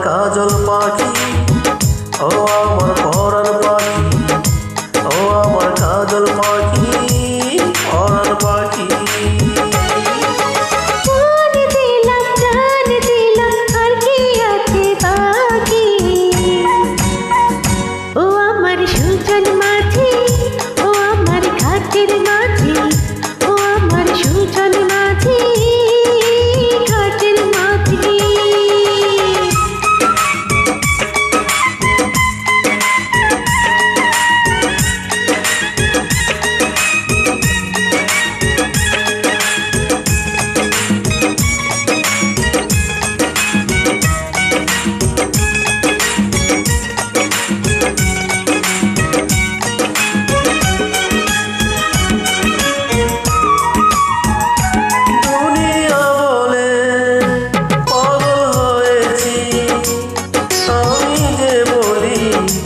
কাজল পাখি, ও আমার পরাণ পাখি, ও আমার কাজল পাখি, পরাণ পাখি।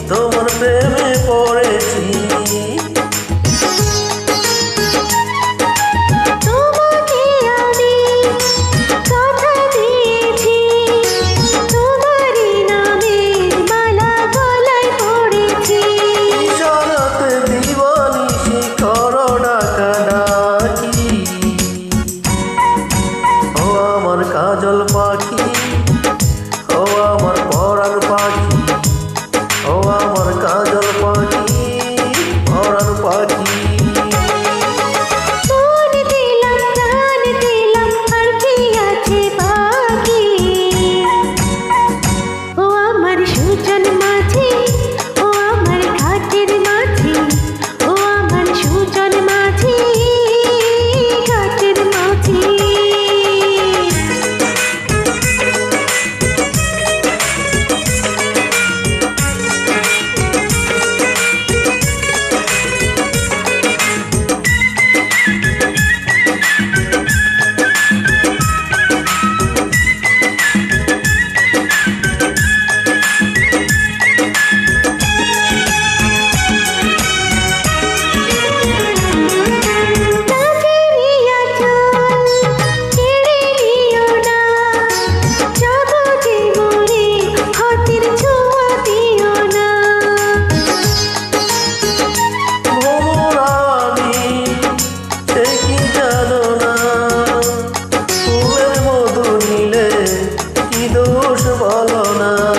তোমার প্রেমে পড়েছি, তোমাকে আমি কথা দিয়েছি, তোমারই নামে মালা গলায় পড়েছি। ইশারাতে দিবানিশি করো ডাকাডাকি, ও আমার কাজল পাখি, ও আমার পরাণ পাখি, ও আমার কাজল পাখি, পরাণ পাখি। মন দিলাম প্রাণ দিলাম আর কি আছে বাকি, ও আমার সুজন মাঝি, ও আমার ঘাটের মাঝি, ও আমার সুজন মাঝি, ঘাটের মাঝি। দোষ বলো না।